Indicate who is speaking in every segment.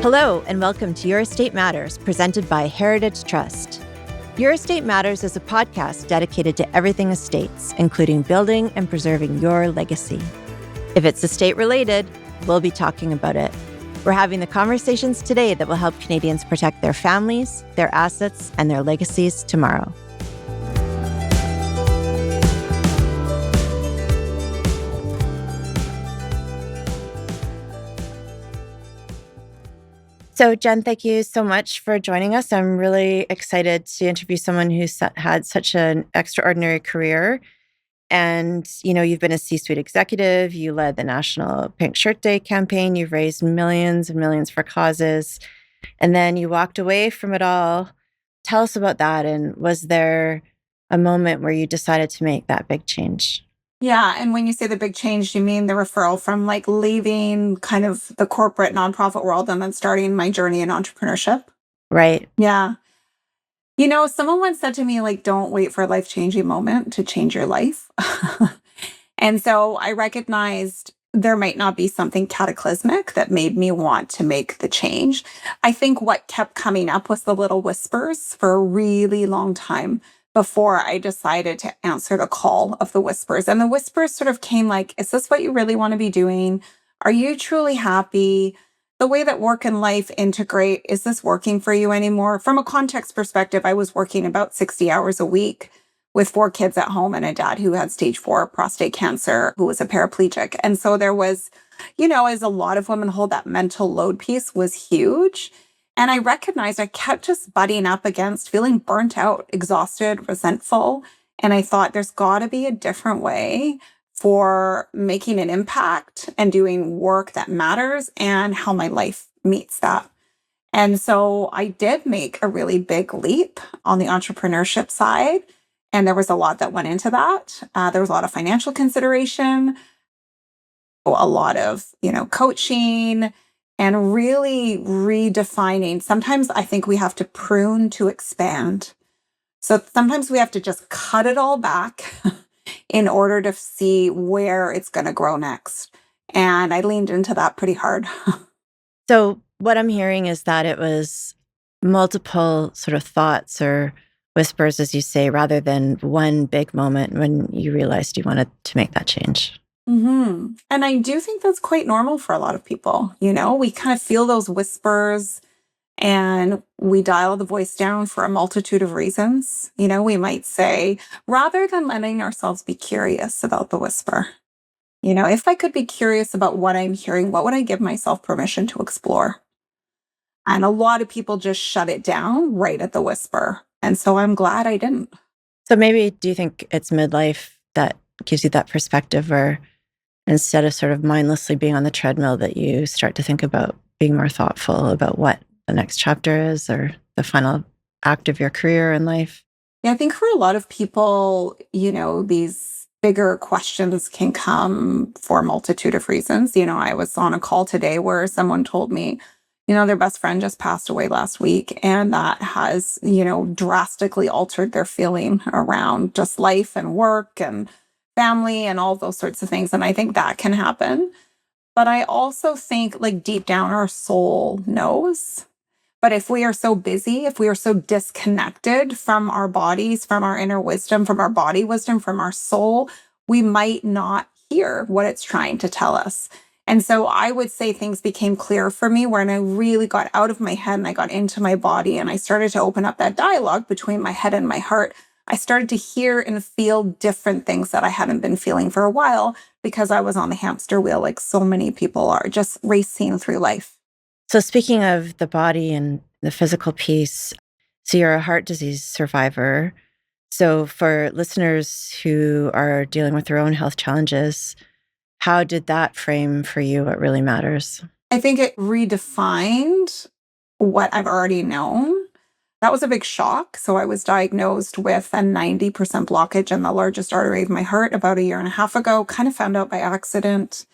Speaker 1: Hello, and welcome to Your Estate Matters, presented by Heritage Trust. Your Estate Matters is a podcast dedicated to everything estates, including building and preserving your legacy. If it's estate-related, we'll be talking about it. We're having the conversations today that will help Canadians protect their families, their assets, and their legacies tomorrow. So, Jen, thank you so much for joining us. I'm really excited to interview someone who's had such an extraordinary career. And, you've been a C-suite executive. You led the National Pink Shirt Day campaign. You've raised millions and millions for causes. And then you walked away from it all. Tell us about that. And was there a moment where you decided to make that big change?
Speaker 2: Yeah. And when you say the big change, you mean the referral from like leaving kind of the corporate nonprofit world and then starting my journey in entrepreneurship?
Speaker 1: Right.
Speaker 2: Yeah. Someone once said to me, like, don't wait for a life-changing moment to change your life. And so I recognized there might not be something cataclysmic that made me want to make the change. I think what kept coming up was the little whispers for a really long time before I decided to answer the call of the whispers. And the whispers sort of came like, is this what you really want to be doing? Are you truly happy? The way that work and life integrate, is this working for you anymore? From a context perspective, I was working about 60 hours a week with 4 kids at home and a dad who had stage 4 prostate cancer, who was a paraplegic. And so there was, as a lot of women hold, that mental load piece was huge. And I recognized I kept just butting up against feeling burnt out, exhausted, resentful. And I thought there's got to be a different way for making an impact and doing work that matters and how my life meets that. And so I did make a really big leap on the entrepreneurship side. And there was a lot that went into that. There was a lot of financial consideration, a lot of, coaching, and really redefining. Sometimes I think we have to prune to expand. So sometimes we have to just cut it all back in order to see where it's going to grow next. And I leaned into that pretty hard.
Speaker 1: So what I'm hearing is that it was multiple sort of thoughts or whispers, as you say, rather than one big moment when you realized you wanted to make that change.
Speaker 2: Mm-hmm. And I do think that's quite normal for a lot of people. We kind of feel those whispers and we dial the voice down for a multitude of reasons. We might say, rather than letting ourselves be curious about the whisper, if I could be curious about what I'm hearing, what would I give myself permission to explore? And a lot of people just shut it down right at the whisper. And so I'm glad I didn't.
Speaker 1: So maybe do you think it's midlife that gives you that perspective, or instead of sort of mindlessly being on the treadmill, that you start to think about being more thoughtful about what the next chapter is or the final act of your career in life?
Speaker 2: Yeah, I think for a lot of people, these bigger questions can come for a multitude of reasons. I was on a call today where someone told me, their best friend just passed away last week, and that has, drastically altered their feeling around just life and work and family and all those sorts of things. And I think that can happen. But I also think like deep down our soul knows. But if we are so busy, if we are so disconnected from our bodies, from our inner wisdom, from our body wisdom, from our soul, we might not hear what it's trying to tell us. And so I would say things became clear for me when I really got out of my head and I got into my body and I started to open up that dialogue between my head and my heart. I started to hear and feel different things that I hadn't been feeling for a while because I was on the hamster wheel, like so many people are, just racing through life.
Speaker 1: So speaking of the body and the physical piece, so you're a heart disease survivor. So for listeners who are dealing with their own health challenges, how did that frame for you what really matters?
Speaker 2: I think it redefined what I've already known. That was a big shock. So I was diagnosed with a 90% blockage in the largest artery of my heart about a year and a half ago, kind of found out by accident.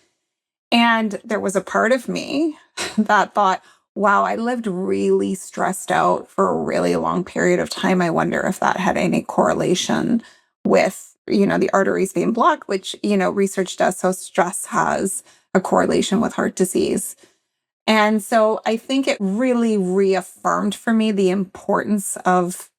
Speaker 2: And there was a part of me that thought, wow, I lived really stressed out for a really long period of time. I wonder if that had any correlation with, the arteries being blocked, which, research does. So stress has a correlation with heart disease. And so I think it really reaffirmed for me the importance of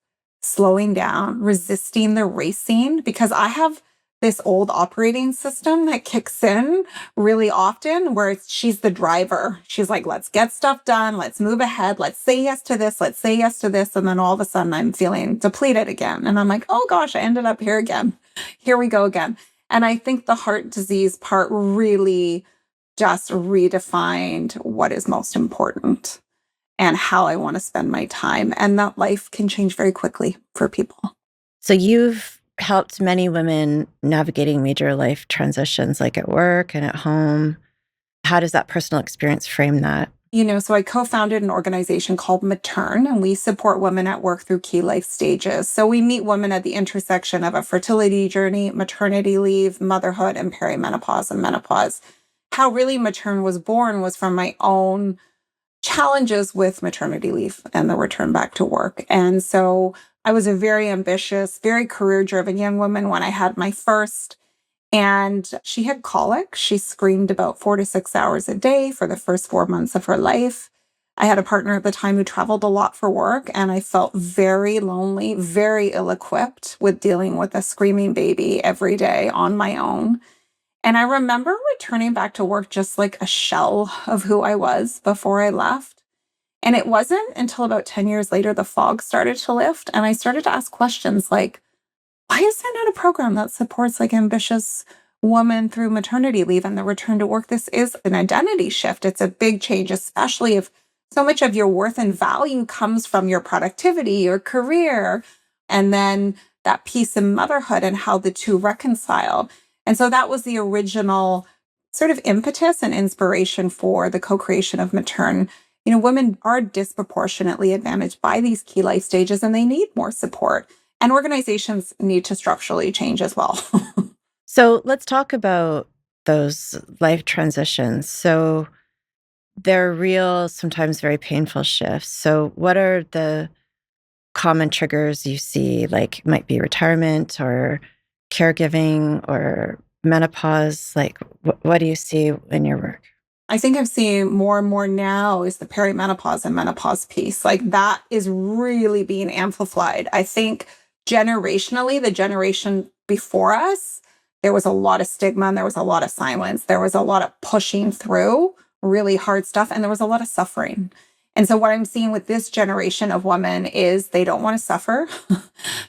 Speaker 2: slowing down, resisting the racing, because I have this old operating system that kicks in really often where she's the driver. She's like, let's get stuff done. Let's move ahead. Let's say yes to this. Let's say yes to this. And then all of a sudden I'm feeling depleted again. And I'm like, oh gosh, I ended up here again. Here we go again. And I think the heart disease part really just redefined what is most important and how I want to spend my time. And that life can change very quickly for people.
Speaker 1: So you've helped many women navigating major life transitions, like at work and at home. How does that personal experience frame that?
Speaker 2: So I co founded an organization called Maturn, and we support women at work through key life stages. So we meet women at the intersection of a fertility journey, maternity leave, motherhood, and perimenopause and menopause. How really Maturn was born was from my own challenges with maternity leave and the return back to work. And so I was a very ambitious, very career driven young woman when I had my first. And she had colic. She screamed about 4 to 6 hours a day for the first 4 months of her life. I had a partner at the time who traveled a lot for work, and I felt very lonely, very ill equipped with dealing with a screaming baby every day on my own. And I remember returning back to work just like a shell of who I was before I left. And it wasn't until about 10 years later, the fog started to lift. And I started to ask questions like, why is there not a program that supports like ambitious woman through maternity leave and the return to work? This is an identity shift. It's a big change, especially if so much of your worth and value comes from your productivity, your career, and then that piece in motherhood and how the two reconcile. And so that was the original sort of impetus and inspiration for the co-creation of Maturn. Women are disproportionately advantaged by these key life stages and they need more support. And organizations need to structurally change as well.
Speaker 1: So let's talk about those life transitions. So they're real, sometimes very painful shifts. So what are the common triggers you see? Like might be retirement or caregiving or menopause. Like what do you see in your work?
Speaker 2: I think I'm seeing more and more now is the perimenopause and menopause piece. Like that is really being amplified. I think generationally, the generation before us, there was a lot of stigma and there was a lot of silence. There was a lot of pushing through really hard stuff and there was a lot of suffering. And so what I'm seeing with this generation of women is they don't want to suffer.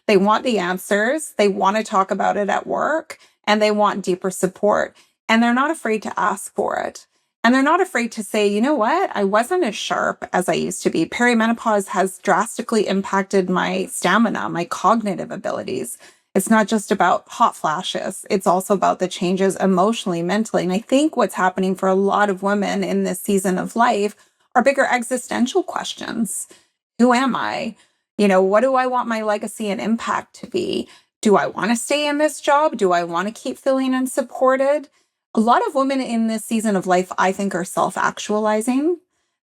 Speaker 2: They want the answers. They want to talk about it at work and they want deeper support. And they're not afraid to ask for it. And they're not afraid to say, you know what? I wasn't as sharp as I used to be. Perimenopause has drastically impacted my stamina, my cognitive abilities. It's not just about hot flashes. It's also about the changes emotionally, mentally. And I think what's happening for a lot of women in this season of life are bigger existential questions. Who am I? What do I want my legacy and impact to be? Do I want to stay in this job? Do I want to keep feeling unsupported? A lot of women in this season of life, I think, are self-actualizing.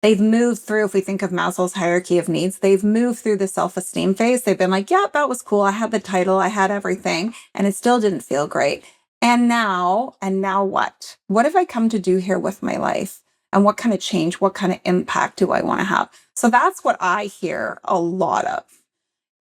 Speaker 2: They've moved through, if we think of Maslow's hierarchy of needs, they've moved through the self-esteem phase. They've been like, yeah, that was cool. I had the title, I had everything, and it still didn't feel great. And now what? What have I come to do here with my life? And what kind of change, what kind of impact do I want to have? So that's what I hear a lot of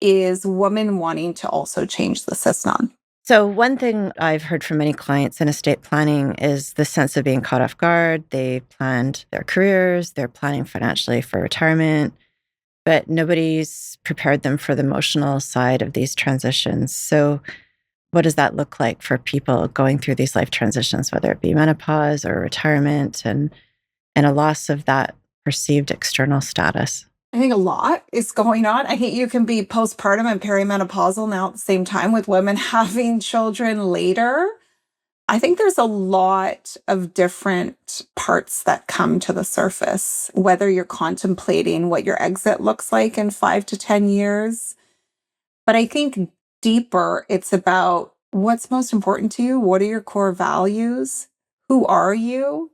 Speaker 2: is women wanting to also change the system.
Speaker 1: So one thing I've heard from many clients in estate planning is the sense of being caught off guard. They planned their careers, they're planning financially for retirement, but nobody's prepared them for the emotional side of these transitions. So what does that look like for people going through these life transitions, whether it be menopause or retirement and a loss of that perceived external status?
Speaker 2: I think a lot is going on. I think you can be postpartum and perimenopausal now at the same time with women having children later. I think there's a lot of different parts that come to the surface, whether you're contemplating what your exit looks like in 5 to 10 years. But I think deeper, it's about what's most important to you. What are your core values? Who are you?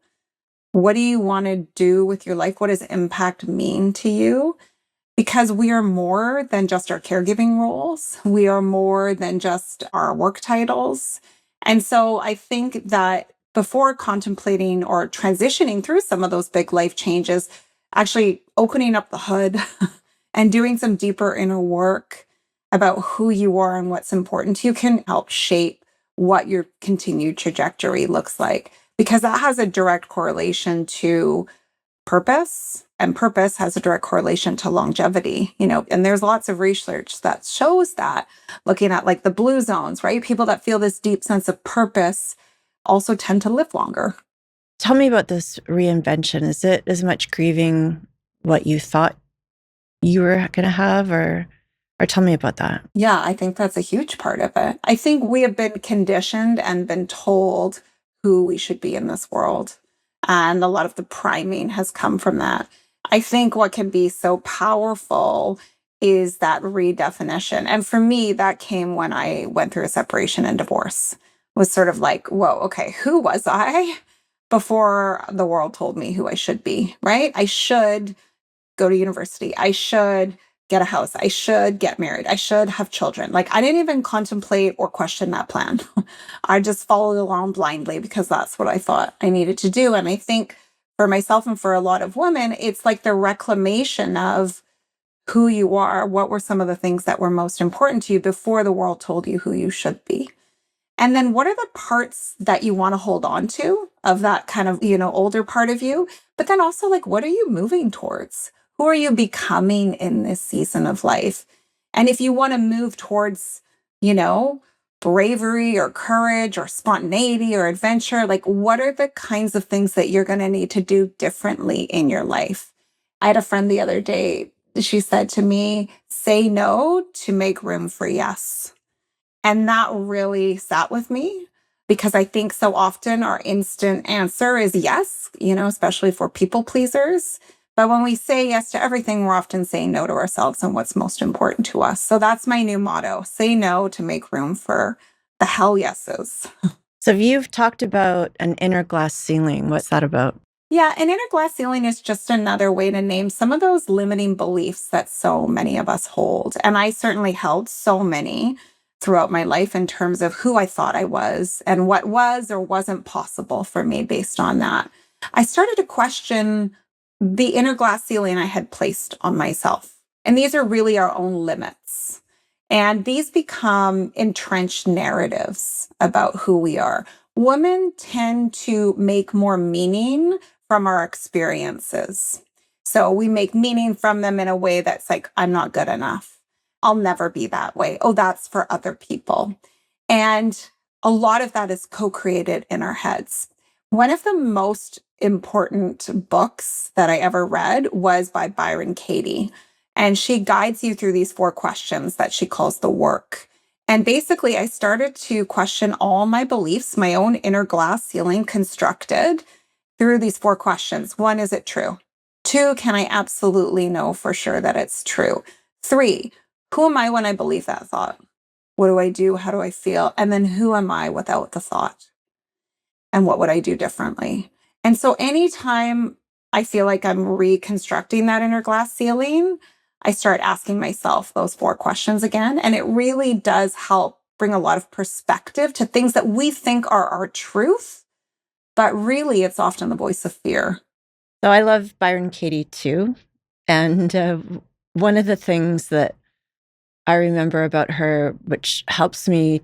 Speaker 2: What do you want to do with your life? What does impact mean to you? Because we are more than just our caregiving roles. We are more than just our work titles. And so I think that before contemplating or transitioning through some of those big life changes, actually opening up the hood and doing some deeper inner work about who you are and what's important to you can help shape what your continued trajectory looks like, because that has a direct correlation to purpose, and purpose has a direct correlation to longevity, and there's lots of research that shows that, looking at like the blue zones, right? People that feel this deep sense of purpose also tend to live longer.
Speaker 1: Tell me about this reinvention. Is it as much grieving what you thought you were going to have, or tell me about that?
Speaker 2: Yeah, I think that's a huge part of it. I think we have been conditioned and been told who we should be in this world. And a lot of the priming has come from that. I think what can be so powerful is that redefinition. And for me, that came when I went through a separation and divorce. It was sort of like, whoa, okay, who was I before the world told me who I should be, right? I should go to university. I should get a house. I should get married. I should have children. Like, I didn't even contemplate or question that plan. I just followed along blindly because that's what I thought I needed to do. And I think for myself and for a lot of women, it's like the reclamation of who you are. What were some of the things that were most important to you before the world told you who you should be? And then what are the parts that you want to hold on to of that kind of, older part of you? But then also, like, what are you moving towards? Who are you becoming in this season of life? And if you want to move towards, bravery or courage or spontaneity or adventure, like, what are the kinds of things that you're going to need to do differently in your life? I had a friend the other day, she said to me, say no to make room for yes. And that really sat with me because I think so often our instant answer is yes, especially for people pleasers. But when we say yes to everything, we're often saying no to ourselves and what's most important to us. So that's my new motto: say no to make room for the hell yeses.
Speaker 1: So you've talked about an inner glass ceiling. What's that about?
Speaker 2: Yeah, an inner glass ceiling is just another way to name some of those limiting beliefs that so many of us hold. And I certainly held so many throughout my life in terms of who I thought I was and what was or wasn't possible for me based on that. I started to question the inner glass ceiling I had placed on myself. And these are really our own limits. And these become entrenched narratives about who we are. Women tend to make more meaning from our experiences. So we make meaning from them in a way that's like, I'm not good enough. I'll never be that way. Oh, that's for other people. And a lot of that is co-created in our heads. One of the most important books that I ever read was by Byron Katie. And she guides you through these 4 questions that she calls the work. And basically, I started to question all my beliefs, my own inner glass ceiling constructed through these 4 questions. 1, is it true? 2, can I absolutely know for sure that it's true? 3, who am I when I believe that thought? What do I do? How do I feel? And then who am I without the thought? And what would I do differently? And so anytime I feel like I'm reconstructing that inner glass ceiling, I start asking myself those 4 questions again. And it really does help bring a lot of perspective to things that we think are our truth, but really it's often the voice of fear.
Speaker 1: So I love Byron Katie too. And one of the things that I remember about her, which helps me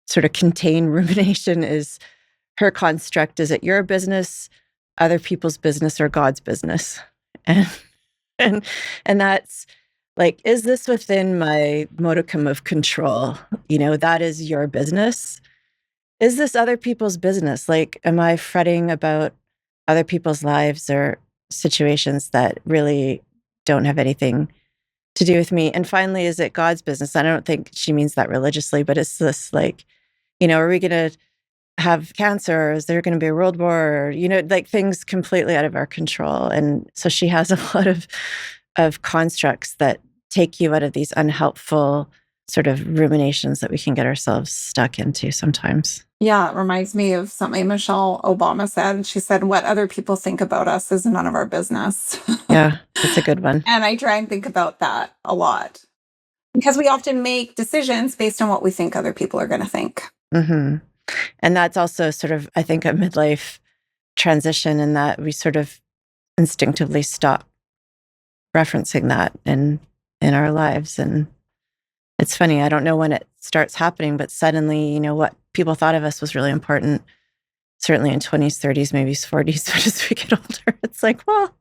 Speaker 1: sort of contain rumination, is her construct: is it your business, other people's business, or God's business? And and and that's like, is this within my modicum of control? That is your business. Is this other people's business? Like, am I fretting about other people's lives or situations that really don't have anything to do with me? And finally, is it God's business? I don't think she means that religiously, but it's this like, are we going to have cancer? Or is there going to be a world war? Or, like things completely out of our control. And so she has a lot of constructs that take you out of these unhelpful sort of ruminations that we can get ourselves stuck into sometimes.
Speaker 2: Yeah, it reminds me of something Michelle Obama said. She said, what other people think about us is none of our business.
Speaker 1: Yeah, that's a good one.
Speaker 2: And I try and think about that a lot because we often make decisions based on what we think other people are going to think.
Speaker 1: Mm-hmm. And that's also sort of, I think, a midlife transition in that we sort of instinctively stop referencing that in our lives. And it's funny, I don't know when it starts happening, but suddenly, what people thought of us was really important, certainly in 20s, 30s, maybe 40s, but as we get older, it's like, well,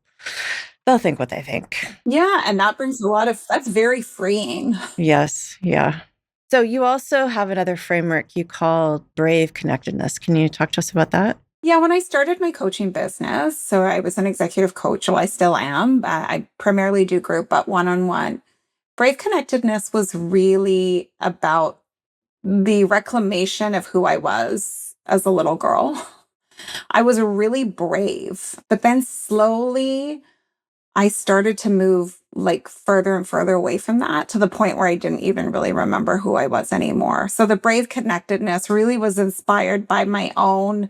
Speaker 1: they'll think what they think.
Speaker 2: Yeah, and that brings that's very freeing.
Speaker 1: Yes, yeah. So you also have another framework you call Brave Connectedness. Can you talk to us about that?
Speaker 2: Yeah, when I started my coaching business, so I was an executive coach, well, I still am, but I primarily do group, but one-on-one. Brave Connectedness was really about the reclamation of who I was as a little girl. I was really brave, but then slowly I started to move like further and further away from that to the point where I didn't even really remember who I was anymore. So the Brave Connectedness really was inspired by my own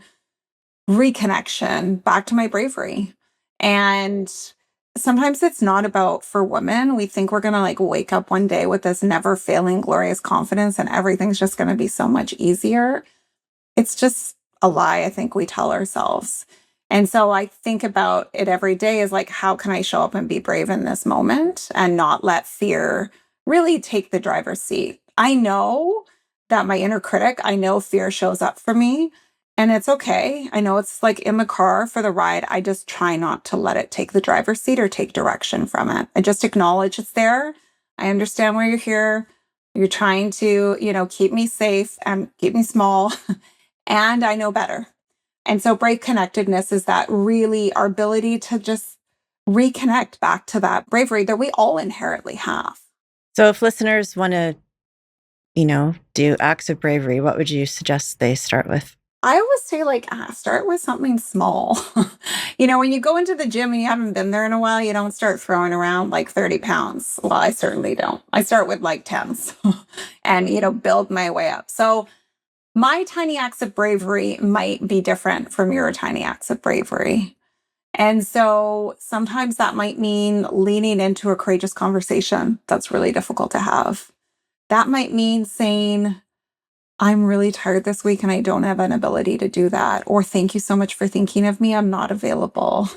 Speaker 2: reconnection back to my bravery. And sometimes it's not about, for women, we think we're going to like wake up one day with this never failing glorious confidence and everything's just going to be so much easier. It's just a lie I think we tell ourselves. And so I think about it every day is like, how can I show up and be brave in this moment and not let fear really take the driver's seat? I know that my inner critic, I know fear shows up for me and it's okay. I know it's like in the car for the ride. I just try not to let it take the driver's seat or take direction from it. I just acknowledge it's there. I understand why you're here. You're trying to, keep me safe and keep me small. And I know better. And so brave connectedness is that really our ability to just reconnect back to that bravery that we all inherently have.
Speaker 1: So if listeners want to, do acts of bravery, what would you suggest they start with?
Speaker 2: I always say, like, start with something small. When you go into the gym and you haven't been there in a while, you don't start throwing around like 30 pounds. Well, I certainly don't. I start with like tens and, build my way up. So my tiny acts of bravery might be different from your tiny acts of bravery. And so sometimes that might mean leaning into a courageous conversation that's really difficult to have. That might mean saying, I'm really tired this week and I don't have an ability to do that. Or thank you so much for thinking of me. I'm not available.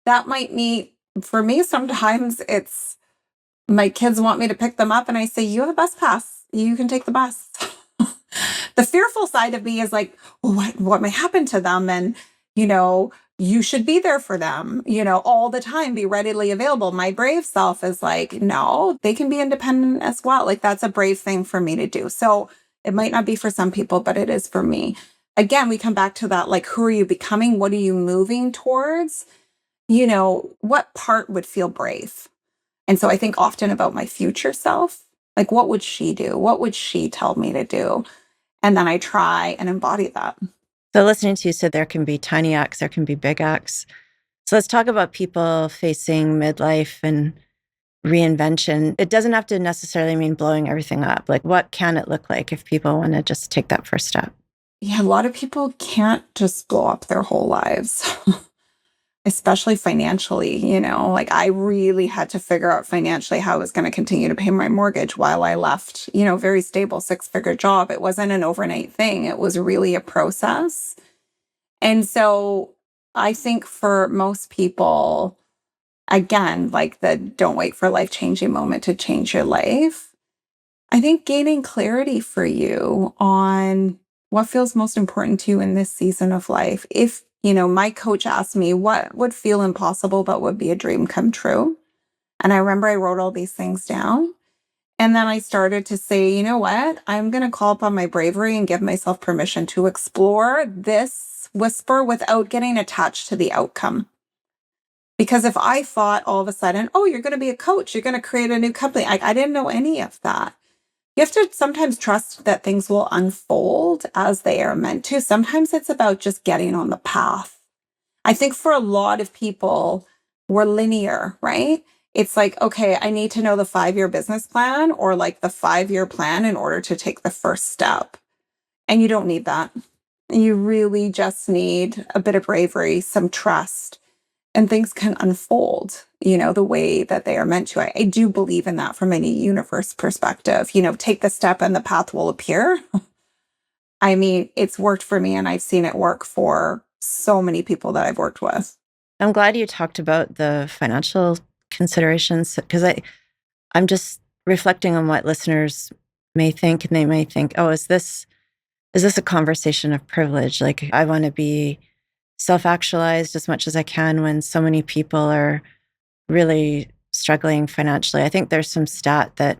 Speaker 2: That might mean, for me, sometimes it's my kids want me to pick them up and I say, you have a bus pass. You can take the bus. The fearful side of me is like, what may happen to them? And, you should be there for them, all the time, be readily available. My brave self is like, no, they can be independent as well. Like that's a brave thing for me to do. So it might not be for some people, but it is for me. Again, we come back to that, like, who are you becoming? What are you moving towards? What part would feel brave? And so I think often about my future self, like, what would she do? What would she tell me to do? And then I try and embody that.
Speaker 1: So listening to you said there can be tiny acts, there can be big acts. So let's talk about people facing midlife and reinvention. It doesn't have to necessarily mean blowing everything up. Like, what can it look like if people want to just take that first step?
Speaker 2: Yeah, a lot of people can't just blow up their whole lives, especially financially. Like I really had to figure out financially how I was going to continue to pay my mortgage while I left, very stable 6-figure job. It wasn't an overnight thing, it was really a process. And so I think for most people, again, like the don't wait for a life changing moment to change your life. I think gaining clarity for you on what feels most important to you in this season of life. If, my coach asked me what would feel impossible but would be a dream come true. And I remember I wrote all these things down. And then I started to say, you know what? I'm going to call upon my bravery and give myself permission to explore this whisper without getting attached to the outcome. Because if I thought all of a sudden, oh, you're going to be a coach, you're going to create a new company, I didn't know any of that. You have to sometimes trust that things will unfold as they are meant to. Sometimes it's about just getting on the path. I think for a lot of people, we're linear, right? It's like, okay, I need to know the 5-year business plan or like the 5-year plan in order to take the first step. And you don't need that. You really just need a bit of bravery, some trust, and things can unfold, the way that they are meant to. I do believe in that from any universe perspective. Take the step and the path will appear. I mean, it's worked for me and I've seen it work for so many people that I've worked with.
Speaker 1: I'm glad you talked about the financial considerations because I'm just reflecting on what listeners may think, and they may think, "Oh, is this a conversation of privilege? Like, I want to be self-actualized as much as I can when so many people are really struggling financially." I think there's some stat that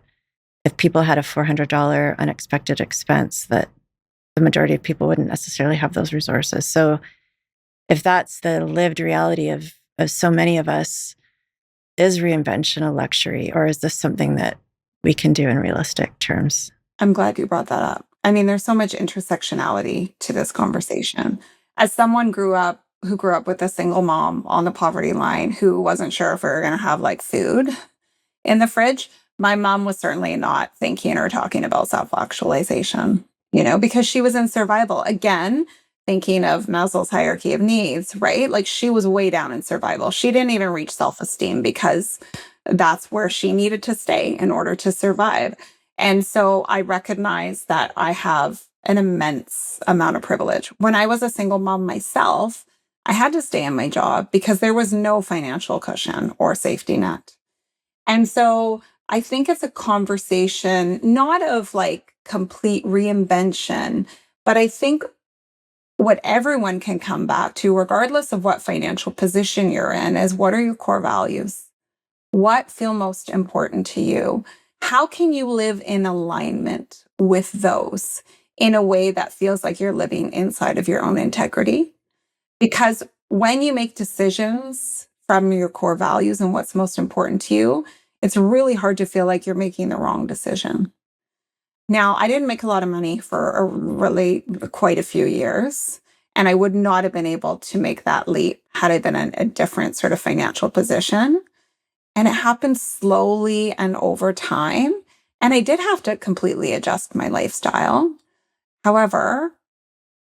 Speaker 1: if people had a $400 unexpected expense, that the majority of people wouldn't necessarily have those resources. So if that's the lived reality of so many of us, is reinvention a luxury, or is this something that we can do in realistic terms?
Speaker 2: I'm glad you brought that up. I mean, there's so much intersectionality to this conversation. As someone who grew up with a single mom on the poverty line who wasn't sure if we were going to have like food in the fridge, my mom was certainly not thinking or talking about self actualization, because she was in survival. Again, thinking of Maslow's hierarchy of needs, right? Like she was way down in survival. She didn't even reach self esteem because that's where she needed to stay in order to survive. And so I recognize that I have an immense amount of privilege. When I was a single mom myself, I had to stay in my job because there was no financial cushion or safety net. And so I think it's a conversation, not of like complete reinvention, but I think what everyone can come back to, regardless of what financial position you're in, is what are your core values? What feel most important to you? How can you live in alignment with those in a way that feels like you're living inside of your own integrity? Because when you make decisions from your core values and what's most important to you, it's really hard to feel like you're making the wrong decision. Now, I didn't make a lot of money for really quite a few years, and I would not have been able to make that leap had I been in a different sort of financial position. And it happened slowly and over time. And I did have to completely adjust my lifestyle. However,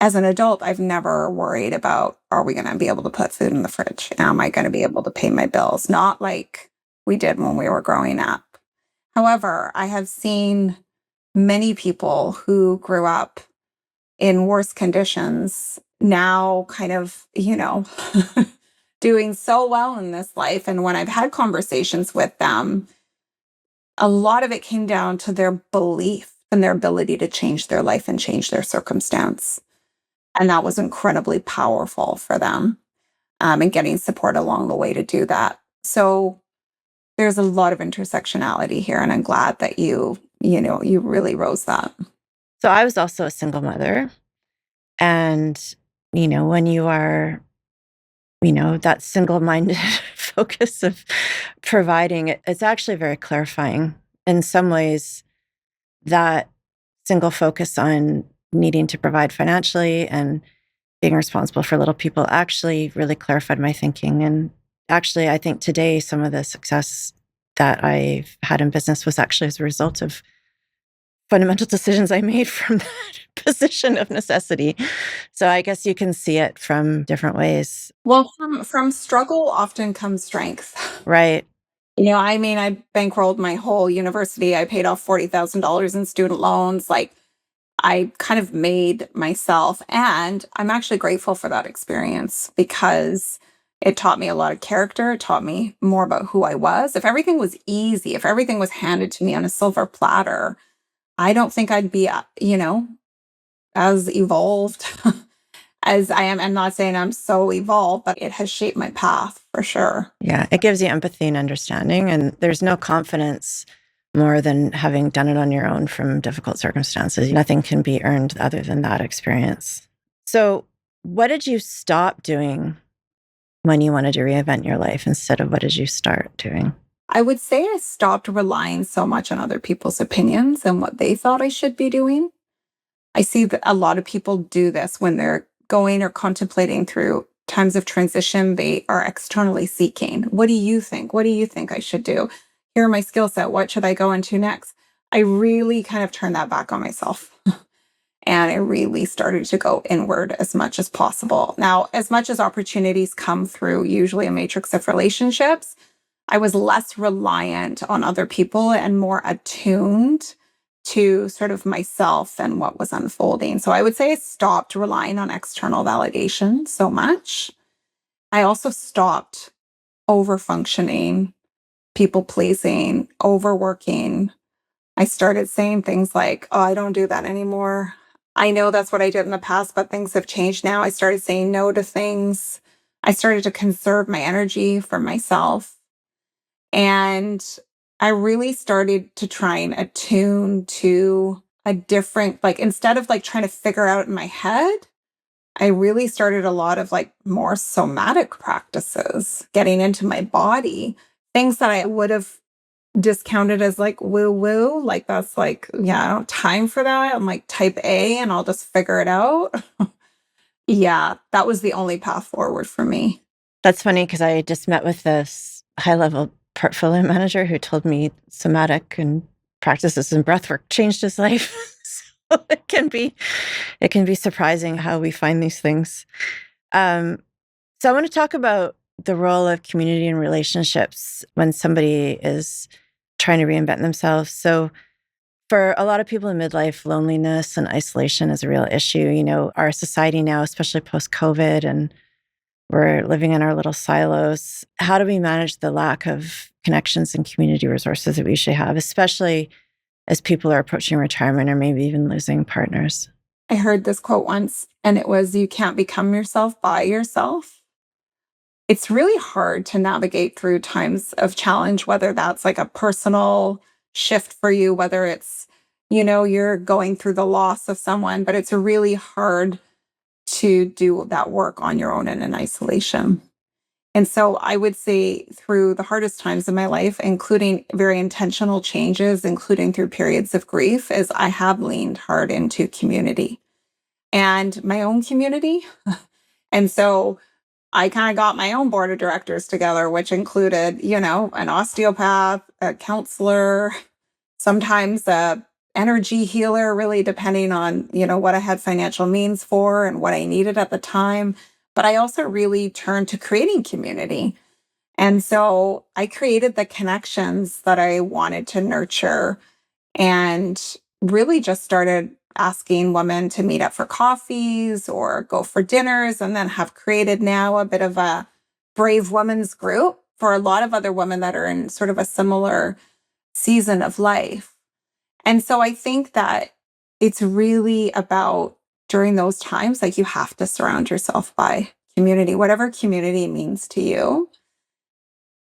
Speaker 2: as an adult, I've never worried about, are we going to be able to put food in the fridge? Am I going to be able to pay my bills? Not like we did when we were growing up. However, I have seen many people who grew up in worse conditions now kind of, doing so well in this life. And when I've had conversations with them, a lot of it came down to their belief and their ability to change their life and change their circumstance. And that was incredibly powerful for them, and getting support along the way to do that. So there's a lot of intersectionality here. And I'm glad that you really rose that.
Speaker 1: So I was also a single mother. And, when you are, that single minded focus of providing, it's actually very clarifying. In some ways, that single focus on needing to provide financially and being responsible for little people actually really clarified my thinking. And actually, I think today, some of the success that I've had in business was actually as a result of fundamental decisions I made from that position of necessity. So I guess you can see it from different ways.
Speaker 2: Well, from struggle often comes strength.
Speaker 1: Right.
Speaker 2: I mean, I bankrolled my whole university. I paid off $40,000 in student loans. Like, I kind of made myself, and I'm actually grateful for that experience because it taught me a lot of character. It taught me more about who I was. If everything was easy, if everything was handed to me on a silver platter, I don't think I'd be, as evolved as I am. I'm not saying I'm so evolved, but it has shaped my path for sure.
Speaker 1: Yeah. It gives you empathy and understanding. And there's no confidence more than having done it on your own from difficult circumstances. Nothing can be earned other than that experience. So, what did you stop doing when you wanted to reinvent your life instead of what did you start doing?
Speaker 2: I would say I stopped relying so much on other people's opinions and what they thought I should be doing. I see that a lot of people do this when they're going or contemplating through times of transition. They are externally seeking. What do you think? What do you think I should do? Here are my skill set. What should I go into next? I really kind of turned that back on myself. And I really started to go inward as much as possible. Now, as much as opportunities come through usually a matrix of relationships, I was less reliant on other people and more attuned to sort of myself and what was unfolding. So I would say I stopped relying on external validation so much. I also stopped over functioning, people pleasing, overworking. I started saying things like, oh, I don't do that anymore. I know that's what I did in the past, but things have changed now. I started saying no to things. I started to conserve my energy for myself. And I really started to try and attune to a different, like, instead of like trying to figure out in my head, I really started a lot of like more somatic practices, getting into my body, things that I would have discounted as like woo woo. Like, that's like, yeah, I don't have time for that. I'm like type A and I'll just figure it out. Yeah, that was the only path forward for me.
Speaker 1: That's funny because I just met with this high-level portfolio manager who told me somatic and practices and breath work changed his life. So it can be surprising how we find these things. Um, so I want to talk about the role of community and relationships when somebody is trying to reinvent themselves. So for a lot of people in midlife, loneliness and isolation is a real issue. Our society now, especially post-COVID, and we're living in our little silos. How do we manage the lack of connections and community resources that we usually have, especially as people are approaching retirement or maybe even losing partners?
Speaker 2: I heard this quote once, and it was, you can't become yourself by yourself. It's really hard to navigate through times of challenge, whether that's like a personal shift for you, whether it's, you're going through the loss of someone, but it's really hard to do that work on your own and in isolation. And so I would say through the hardest times in my life, including very intentional changes, including through periods of grief, is I have leaned hard into community and my own community. And so I kind of got my own board of directors together, which included, an osteopath, a counselor, sometimes a energy healer, really depending on, what I had financial means for and what I needed at the time. But I also really turned to creating community. And so I created the connections that I wanted to nurture and really just started asking women to meet up for coffees or go for dinners, and then have created now a bit of a brave women's group for a lot of other women that are in sort of a similar season of life. And so I think that it's really about, during those times, like, you have to surround yourself by community, whatever community means to you.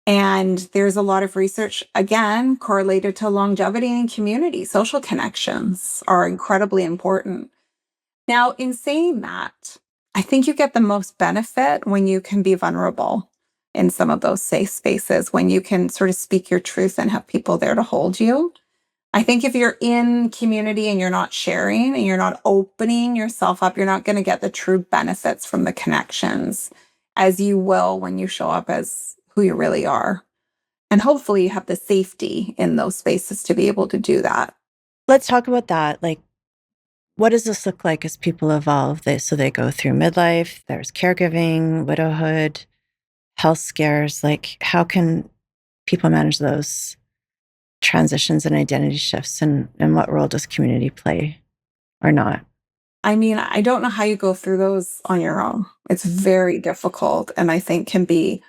Speaker 2: And there's a lot of research, again, correlated to longevity and community. Social connections are incredibly important. Now, in saying that, I think you get the most benefit when you can be vulnerable in some of those safe spaces, when you can sort of speak your truth and have people there to hold you. I think if you're in community and you're not sharing and you're not opening yourself up, you're not going to get the true benefits from the connections as you will when you show up as who you really are. And hopefully you have the safety in those spaces to be able to do that.
Speaker 1: Let's talk about that. Like, what does this look like as people evolve? So they go through midlife, there's caregiving, widowhood, health scares. Like, how can people manage those transitions and identity shifts? And what role does community play or not?
Speaker 2: I mean, I don't know how you go through those on your own. It's very difficult, and I think can be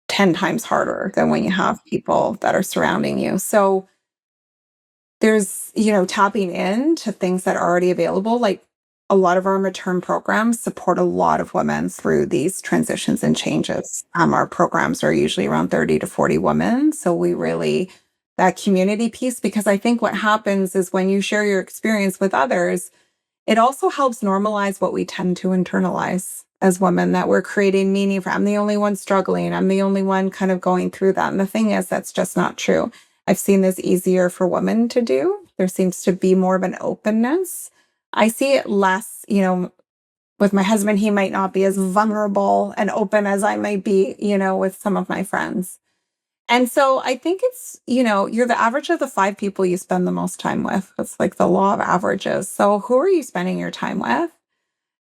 Speaker 2: 10 times harder than when you have people that are surrounding you. So there's, tapping into things that are already available. Like, a lot of our Maturn programs support a lot of women through these transitions and changes. Our programs are usually around 30 to 40 women. So we really, that community piece, because I think what happens is when you share your experience with others, it also helps normalize what we tend to internalize as women, that we're creating meaning for. I'm the only one struggling. I'm the only one kind of going through that. And the thing is, that's just not true. I've seen this easier for women to do. There seems to be more of an openness. I see it less, with my husband, he might not be as vulnerable and open as I might be, with some of my friends. And so I think it's, you're the average of the 5 people you spend the most time with. It's like the law of averages. So who are you spending your time with?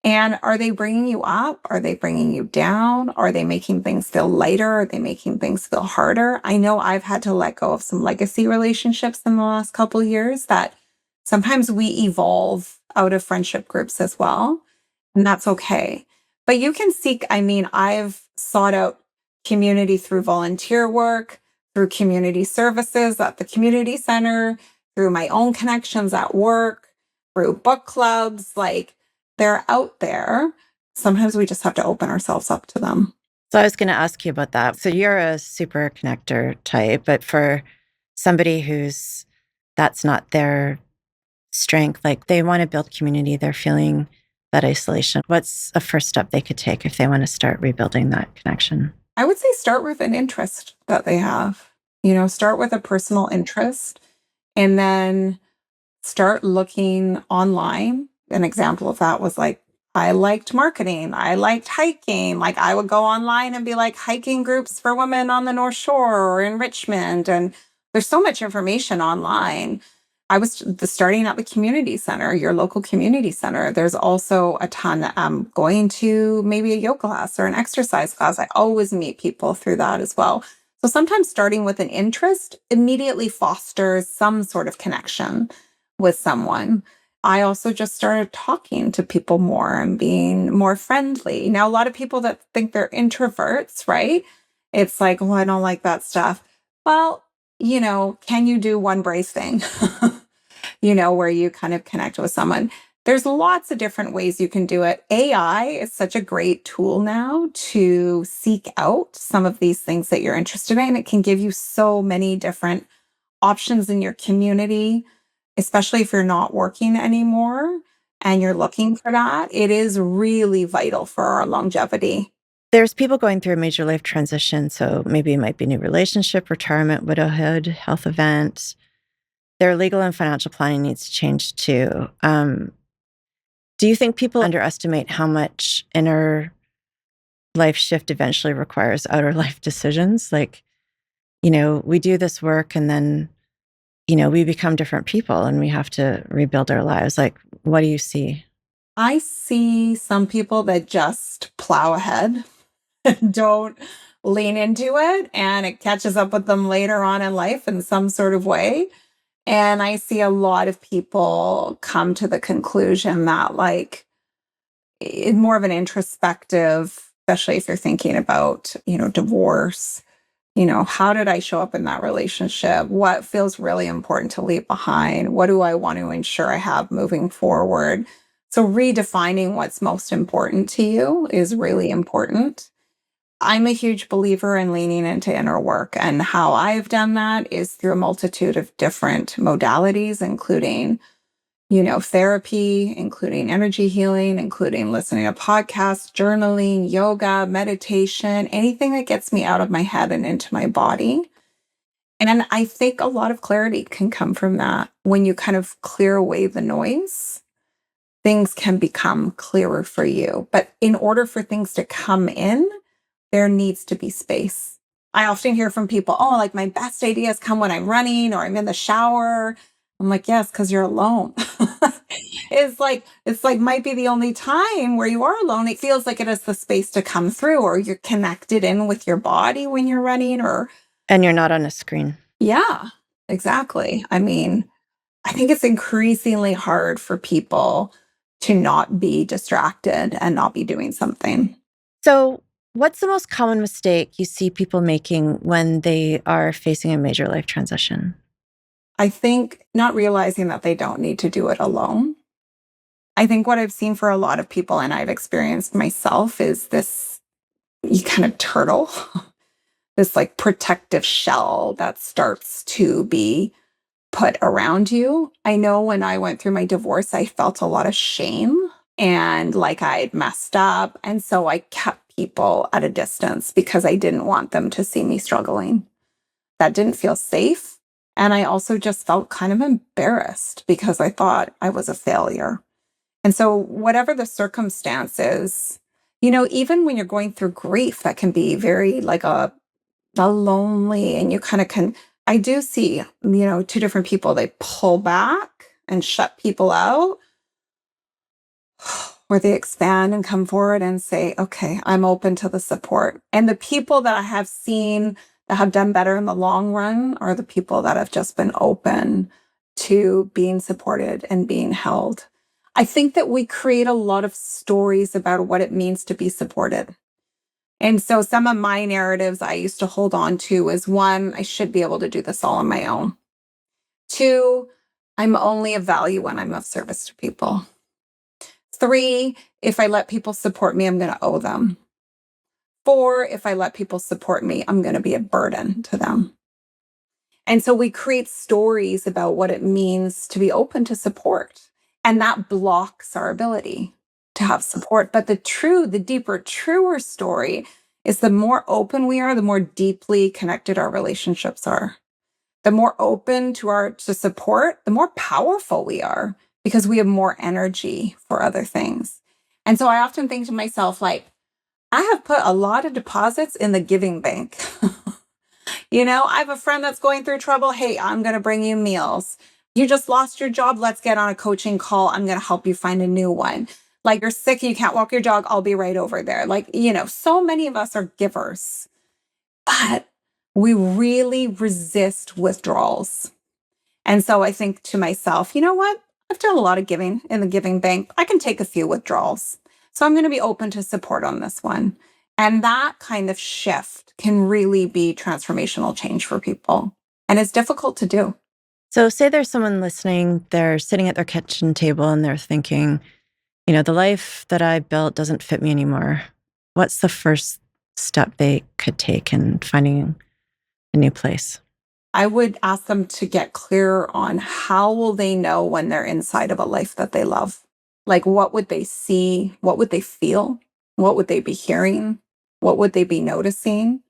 Speaker 2: And are they bringing you up? Are they bringing you down? Are they making things feel lighter? Are they making things feel harder? I know I've had to let go of some legacy relationships in the last couple of years that Sometimes we evolve out of friendship groups as well, and that's okay. But you can seek, I mean, I've sought out community through volunteer work, through community services at the community center, through my own connections at work, through book clubs. Like, they're out there. Sometimes we just have to open ourselves up to them.
Speaker 1: So I was going to ask you about that. So you're a super connector type, but for somebody who's that's not their strength, like they want to build community, they're feeling that isolation. What's a first step they could take if they want to start rebuilding that connection?
Speaker 2: I would say start with an interest that they have. Start with a personal interest and then start looking online. An example of that was like, I liked marketing. I liked hiking. Like, I would go online and be like, hiking groups for women on the North Shore or in Richmond. And there's so much information online. I was starting at the community center, your local community center. There's also a ton going to maybe a yoga class or an exercise class. I always meet people through that as well. So sometimes starting with an interest immediately fosters some sort of connection with someone. I also just started talking to people more and being more friendly. Now, a lot of people that think they're introverts, right? It's like, oh, I don't like that stuff. Well, can you do one brave thing, where you kind of connect with someone? There's lots of different ways you can do it. AI is such a great tool now to seek out some of these things that you're interested in. It can give you so many different options in your community, especially if you're not working anymore and you're looking for that. It is really vital for our longevity.
Speaker 1: There's people going through a major life transition. So maybe it might be new relationship, retirement, widowhood, health event. Their legal and financial planning needs to change too. Do you think people underestimate how much inner life shift eventually requires outer life decisions? Like, we do this work and then, we become different people and we have to rebuild our lives. Like, what do you see?
Speaker 2: I see some people that just plow ahead and don't lean into it, and it catches up with them later on in life in some sort of way. And I see a lot of people come to the conclusion that, like, it's more of an introspective, especially if you're thinking about, divorce. How did I show up in that relationship? What feels really important to leave behind? What do I want to ensure I have moving forward? So redefining what's most important to you is really important. I'm a huge believer in leaning into inner work, and how I've done that is through a multitude of different modalities, including, therapy, including energy healing, including listening to podcasts, journaling, yoga, meditation, anything that gets me out of my head and into my body. And I think a lot of clarity can come from that. When you kind of clear away the noise, things can become clearer for you. But in order for things to come in, there needs to be space. I often hear from people, oh, like, my best ideas come when I'm running or I'm in the shower. I'm like, yes, because you're alone. It's like might be the only time where you are alone. It feels like it has the space to come through, or you're connected in with your body when you're running, or
Speaker 1: And you're not on a screen.
Speaker 2: yeah, exactly. I mean, I think it's increasingly hard for people to not be distracted and not be doing something.
Speaker 1: So, what's the most common mistake you see people making when they are facing a major life transition?
Speaker 2: I think not realizing that they don't need to do it alone. I think what I've seen for a lot of people, and I've experienced myself, is this you kind of turtle, this like protective shell that starts to be put around you. I know when I went through my divorce, I felt a lot of shame and like I'd messed up. And so I kept people at a distance because I didn't want them to see me struggling. That didn't feel safe. And I also just felt kind of embarrassed because I thought I was a failure. And so, whatever the circumstances, even when you're going through grief, that can be very like a lonely, and you kind of can. I do see, two different people, they pull back and shut people out, where they expand and come forward and say, okay, I'm open to the support. And the people that I have seen that have done better in the long run are the people that have just been open to being supported and being held. I think that we create a lot of stories about what it means to be supported. And so some of my narratives I used to hold on to is one, I should be able to do this all on my own. Two, I'm only of value when I'm of service to people. Three, if I let people support me, I'm going to owe them. Four, if I let people support me, I'm going to be a burden to them. And so we create stories about what it means to be open to support. And that blocks our ability to have support. But the deeper, truer story is the more open we are, the more deeply connected our relationships are. The more open to support, the more powerful we are because we have more energy for other things. And so I often think to myself, like, I have put a lot of deposits in the giving bank. I have a friend that's going through trouble. Hey, I'm going to bring you meals. You just lost your job. Let's get on a coaching call. I'm going to help you find a new one. Like, you're sick, you can't walk your dog. I'll be right over there. Like, so many of us are givers, but we really resist withdrawals. And so I think to myself, you know what? I've done a lot of giving in the giving bank. I can take a few withdrawals. So I'm going to be open to support on this one. And that kind of shift can really be transformational change for people. And it's difficult to do.
Speaker 1: So, say there's someone listening, they're sitting at their kitchen table and they're thinking, the life that I built doesn't fit me anymore. What's the first step they could take in finding a new place?
Speaker 2: I would ask them to get clear on how will they know when they're inside of a life that they love? Like, what would they see? What would they feel? What would they be hearing? What would they be noticing?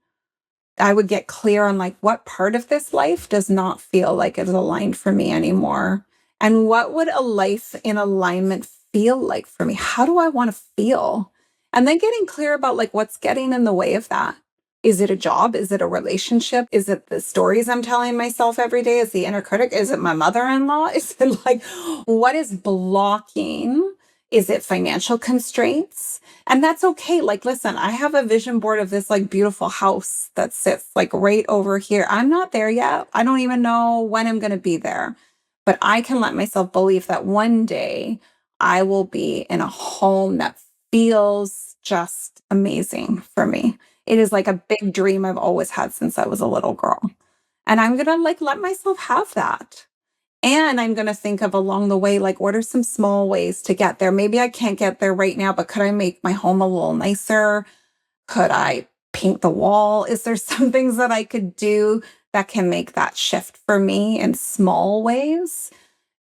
Speaker 2: I would get clear on like what part of this life does not feel like it's aligned for me anymore. And what would a life in alignment feel like for me? How do I want to feel? And then getting clear about like what's getting in the way of that. Is it a job? Is it a relationship? Is it the stories I'm telling myself every day? Is the inner critic? Is it my mother-in-law? Is it like, what is blocking? Is it financial constraints? And that's okay. Like, listen, I have a vision board of this like beautiful house that sits like right over here. I'm not there yet. I don't even know when I'm going to be there, but I can let myself believe that one day I will be in a home that feels just amazing for me. It is like a big dream I've always had since I was a little girl. And I'm going to like let myself have that. And I'm going to think of along the way, like, what are some small ways to get there? Maybe I can't get there right now, but could I make my home a little nicer? Could I paint the wall? Is there some things that I could do that can make that shift for me in small ways?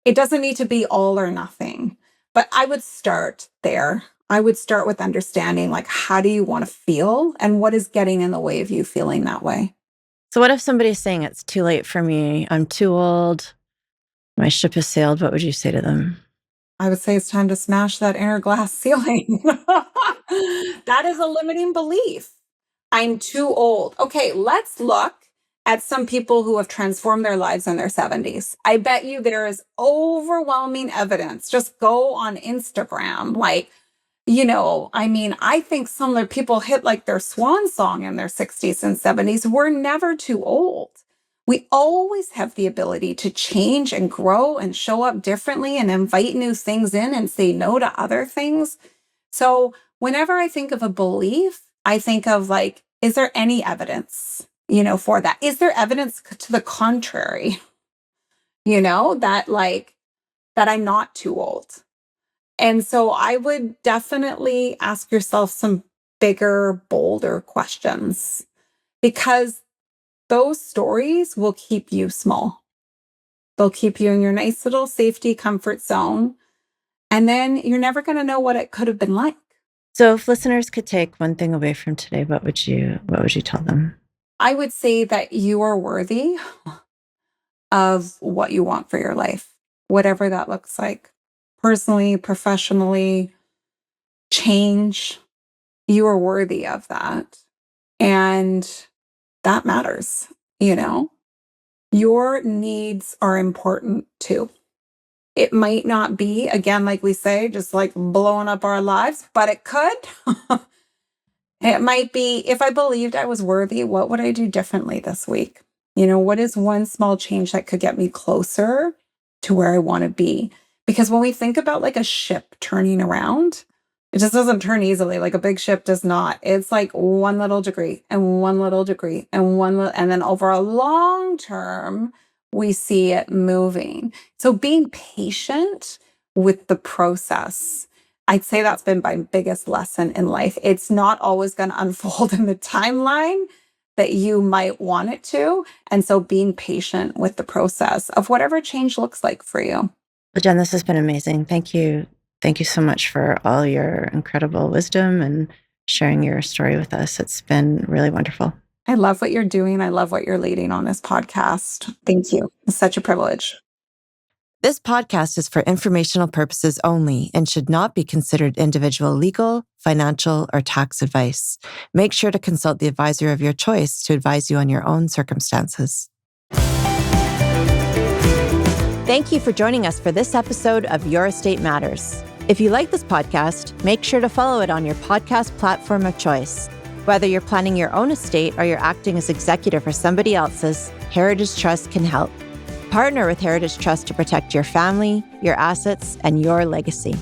Speaker 2: It doesn't need to be all or nothing, but I would start there. I would start with understanding, like, how do you want to feel and what is getting in the way of you feeling that way?
Speaker 1: So, what if somebody's saying it's too late for me? I'm too old. My ship has sailed. What would you say to them?
Speaker 2: I would say it's time to smash that inner glass ceiling. That is a limiting belief. I'm too old. Okay, let's look at some people who have transformed their lives in their 70s. I bet you there is overwhelming evidence. Just go on Instagram. Like, I think some of the people hit like their swan song in their 60s and 70s. We're never too old. We always have the ability to change and grow and show up differently and invite new things in and say no to other things. So whenever I think of a belief, I think of like, is there any evidence, for that? Is there evidence to the contrary, that I'm not too old? And so I would definitely ask yourself some bigger, bolder questions because those stories will keep you small. They'll keep you in your nice little safety comfort zone. And then you're never going to know what it could have been like.
Speaker 1: So, if listeners could take one thing away from today, what would you tell them?
Speaker 2: I would say that you are worthy of what you want for your life, whatever that looks like, personally, professionally, change. You are worthy of that. And that matters, Your needs are important too. It might not be, again, like we say, just like blowing up our lives, but it could. It might be, if I believed I was worthy, what would I do differently this week? What is one small change that could get me closer to where I want to be. Because when we think about like a ship turning around, it just doesn't turn easily. Like a big ship does not. It's like one little degree and one little degree and and then over a long term, we see it moving. So being patient with the process, I'd say that's been my biggest lesson in life. It's not always going to unfold in the timeline that you might want it to. And so being patient with the process of whatever change looks like for you.
Speaker 1: Well, Jen, this has been amazing. Thank you. Thank you so much for all your incredible wisdom and sharing your story with us. It's been really wonderful.
Speaker 2: I love what you're doing. I love what you're leading on this podcast. Thank you. It's such a privilege.
Speaker 1: This podcast is for informational purposes only and should not be considered individual legal, financial, or tax advice. Make sure to consult the advisor of your choice to advise you on your own circumstances. Thank you for joining us for this episode of Your Estate Matters. If you like this podcast, make sure to follow it on your podcast platform of choice. Whether you're planning your own estate or you're acting as executor for somebody else's, Heritage Trust can help. Partner with Heritage Trust to protect your family, your assets, and your legacy.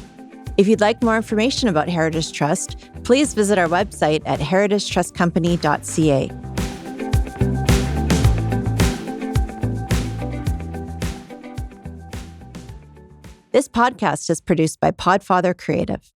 Speaker 1: If you'd like more information about Heritage Trust, please visit our website at heritagetrustcompany.ca. This podcast is produced by Podfather Creative.